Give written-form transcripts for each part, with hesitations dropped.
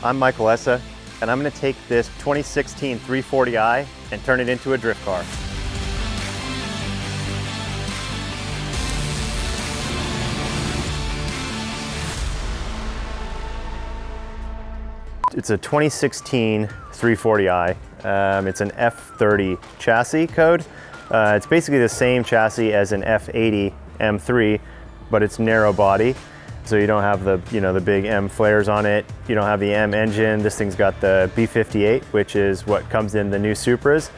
I'm Michael Essa, and I'm going to take this 2016 340i and turn it into a drift car. It's a 2016 340i. It's an F30 chassis code. It's basically the same chassis as an F30 M3, but it's narrow body. So you don't have the, the big M flares on it. You don't have the M engine. This thing's got the B58, which is what comes in the new Supras.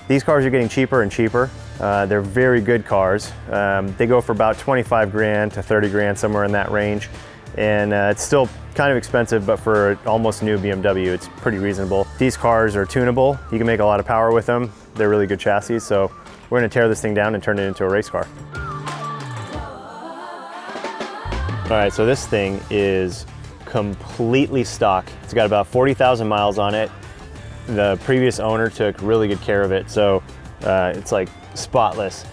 These cars are getting cheaper and cheaper. They're very good cars. They go for about 25 grand to 30 grand, somewhere in that range. And it's still kind of expensive, but for an almost new BMW, it's pretty reasonable. These cars are tunable. You can make a lot of power with them. They're really good chassis. So we're gonna tear this thing down and turn it into a race car. All right, so this thing is completely stock. It's got about 40,000 miles on it. The previous owner took really good care of it, so it's like spotless.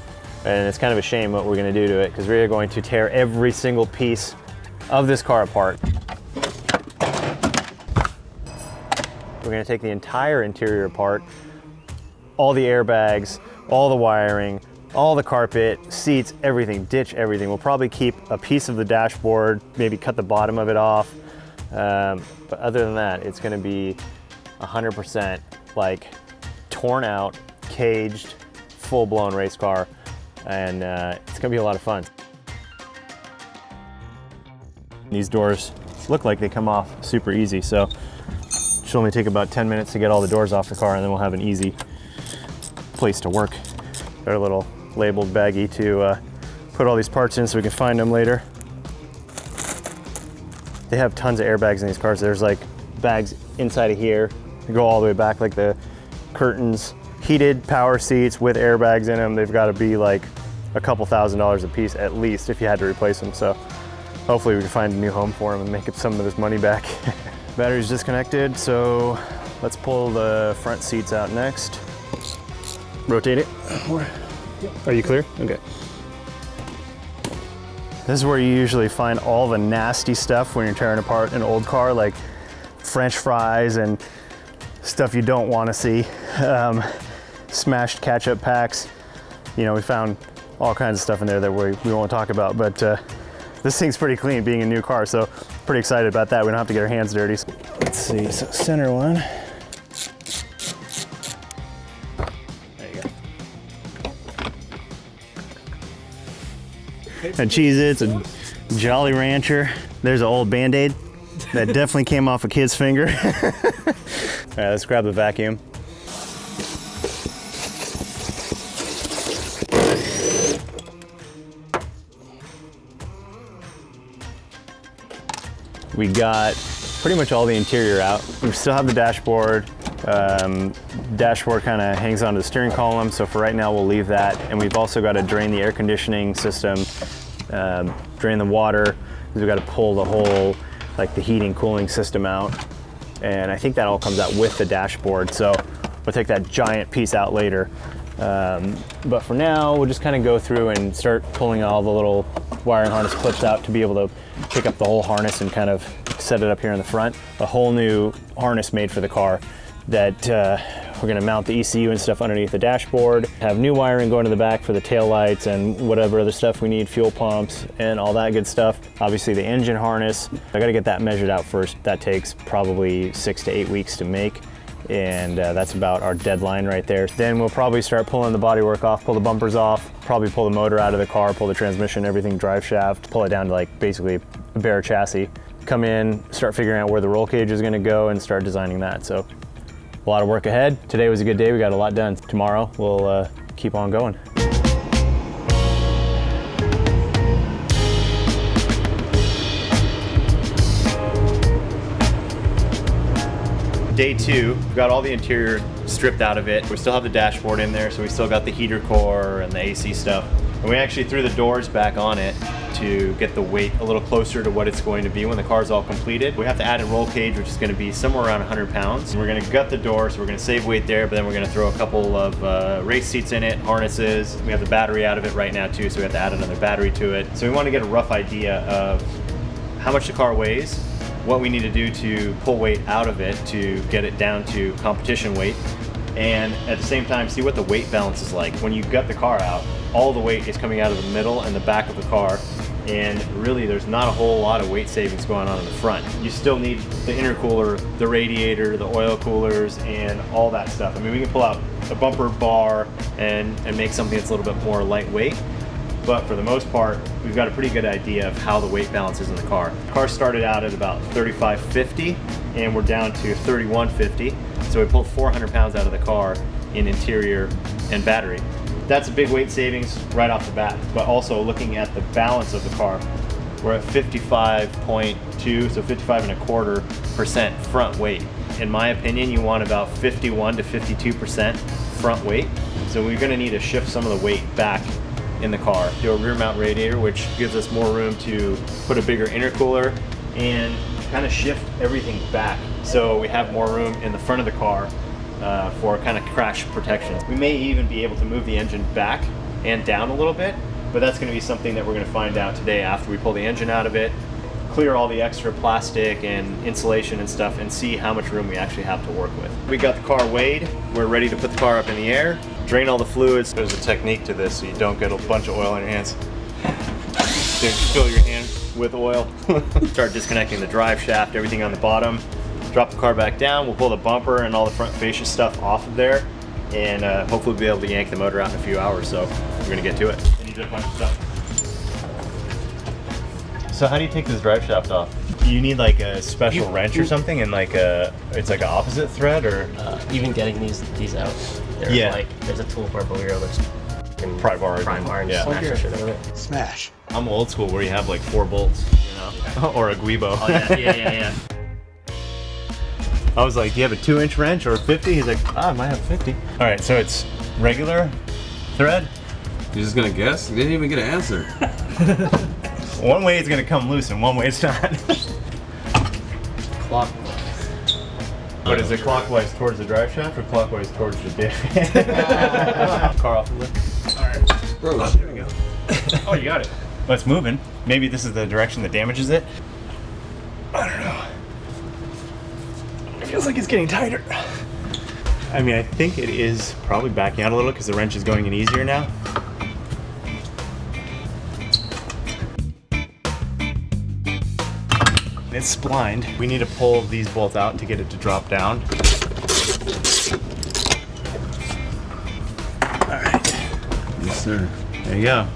And it's kind of a shame what we're gonna do to it, because we're going to tear every single piece of this car apart. We're gonna take the entire interior apart, all the airbags, all the wiring, all the carpet, seats, everything, ditch everything. We'll probably keep a piece of the dashboard, maybe cut the bottom of it off. But other than that, it's gonna be 100% like torn out, caged, full-blown race car. And it's gonna be a lot of fun. These doors look like they come off super easy, so it should only take about 10 minutes to get all the doors off the car, and then we'll have an easy place to work. They're a little labeled baggie to put all these parts in so we can find them later. They have tons of airbags in these cars. There's like bags inside of here. They go all the way back, like the curtains. Heated power seats with airbags in them. They've got to be like a couple $1,000s a piece at least if you had to replace them. So hopefully we can find a new home for them and make some of this money back. Battery's disconnected, so let's pull the front seats out next. Rotate it. Are you clear? Okay. This is where you usually find all the nasty stuff when you're tearing apart an old car, like French fries and stuff you don't want to see. Smashed ketchup packs. We found all kinds of stuff in there that we won't talk about, but this thing's pretty clean being a new car, so pretty excited about that. We don't have to get our hands dirty. Let's see, so center one. And Cheez-Its, a Jolly Rancher. There's an old Band-Aid that definitely came off a kid's finger. All right, let's grab the vacuum. We got pretty much all the interior out. We still have the dashboard. Dashboard kind of hangs onto the steering column, so for right now we'll leave that. And we've also got to drain the air conditioning system, drain the water. We've got to pull the whole, like the heating, cooling system out. And I think that all comes out with the dashboard, so we'll take that giant piece out later. But for now, we'll just kind of go through and start pulling all the little wiring harness clips out to be able to pick up the whole harness and kind of set it up here in the front. A whole new harness made for the car that we're gonna mount the ECU and stuff underneath the dashboard, have new wiring going to the back for the tail lights and whatever other stuff we need, fuel pumps and all that good stuff. Obviously the engine harness, I gotta get that measured out first. That takes probably 6 to 8 weeks to make. And that's about our deadline right there. Then we'll probably start pulling the bodywork off, pull the bumpers off, probably pull the motor out of the car, pull the transmission, everything, drive shaft, pull it down to like basically a bare chassis. Come in, start figuring out where the roll cage is gonna go and start designing that. So a lot of work ahead. Today was a good day, we got a lot done. Tomorrow we'll keep on going. Day 2, we've got all the interior stripped out of it. We still have the dashboard in there, so we still got the heater core and the AC stuff. And we actually threw the doors back on it to get the weight a little closer to what it's going to be when the car's all completed. We have to add a roll cage, which is going to be somewhere around 100 pounds. And we're going to gut the door, so we're going to save weight there, but then we're going to throw a couple of race seats in it, harnesses. We have the battery out of it right now too, so we have to add another battery to it. So we want to get a rough idea of how much the car weighs, what we need to do to pull weight out of it to get it down to competition weight, and at the same time see what the weight balance is like. When you gut the car out, all the weight is coming out of the middle and the back of the car, and really there's not a whole lot of weight savings going on in the front. You still need the intercooler, the radiator, the oil coolers, and all that stuff. I mean, we can pull out a bumper bar and make something that's a little bit more lightweight, but for the most part, we've got a pretty good idea of how the weight balance is in the car. The car started out at about 3550, and we're down to 3150, so we pulled 400 pounds out of the car in interior and battery. That's a big weight savings right off the bat, but also looking at the balance of the car, we're at 55.2, so 55.25% front weight. In my opinion, you want about 51 to 52% front weight, so we're gonna need to shift some of the weight back in the car. Do a rear mount radiator, which gives us more room to put a bigger intercooler and kind of shift everything back, so we have more room in the front of the car for kind of crash protection. We may even be able to move the engine back and down a little bit, but that's going to be something that we're going to find out today after we pull the engine out of it, clear all the extra plastic and insulation and stuff, and see how much room we actually have to work with. We got the car weighed, we're ready to put the car up in the air, drain all the fluids. There's a technique to this so you don't get a bunch of oil on your hands. So fill your hand with oil. Start disconnecting the drive shaft, everything on the bottom. Drop the car back down, we'll pull the bumper and all the front fascia stuff off of there, and hopefully we'll be able to yank the motor out in a few hours, so we're gonna get to it. And you did a bunch of stuff. So how do you take this drive shaft off? You need like a special wrench or something, and like it's like an opposite thread, or? Even getting these out, there's a tool for it, but we were able to pry bar and smash the shit out of it. Smash. I'm old school where you have like 4 bolts, you know, or a guibo. Oh yeah. I was like, do you have a 2-inch wrench or a 50? He's like, I might have 50. All right, so it's regular thread. You're just gonna guess? You didn't even get an answer. One way it's gonna come loose and one way it's not. Clockwise. But is it clockwise towards the drive shaft or clockwise towards the diff? Car off the lift. All right. Bro, There we go. Oh, you got it. Well, it's moving. Maybe this is the direction that damages it. I don't know. It feels like it's getting tighter. I mean, I think it is probably backing out a little because the wrench is going in easier now. It's splined. We need to pull these bolts out to get it to drop down. All right. yes, sir. There you go.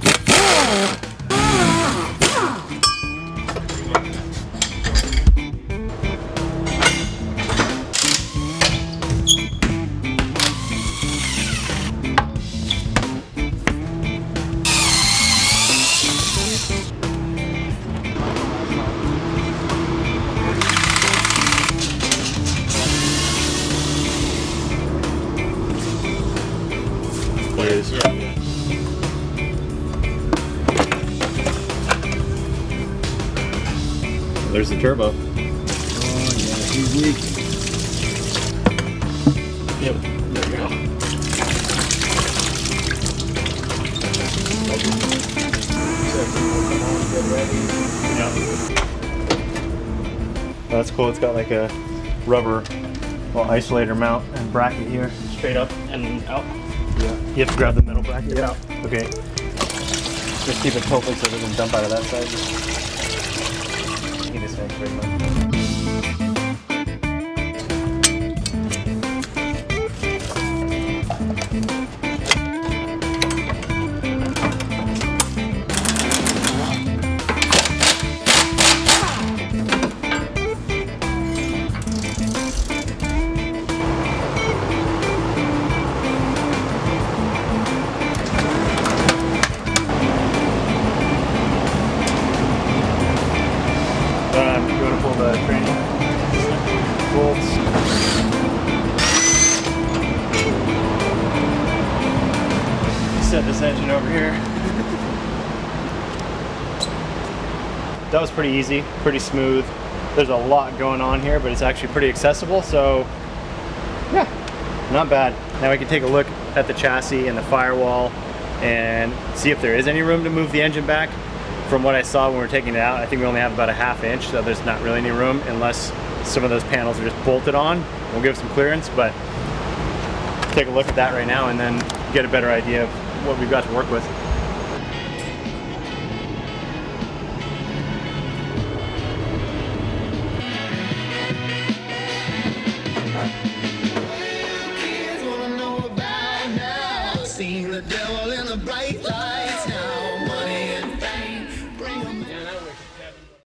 There's the turbo. Oh, yeah, he's weak. Yep, there we go. Yep. That's cool. It's got like a rubber isolator mount and bracket here, straight up and out. Yeah. You have to grab the middle bracket. Yeah. Okay. Just keep it tilted so it doesn't dump out of that side. This thing pretty much. The training bolts. Set this engine over here. That was pretty easy, pretty smooth. There's a lot going on here, but it's actually pretty accessible, so yeah, not bad. Now we can take a look at the chassis and the firewall and see if there is any room to move the engine back. From what I saw when we were taking it out, I think we only have about a ½ inch, so there's not really any room unless some of those panels are just bolted on. We'll give some clearance, but take a look at that right now and then get a better idea of what we've got to work with.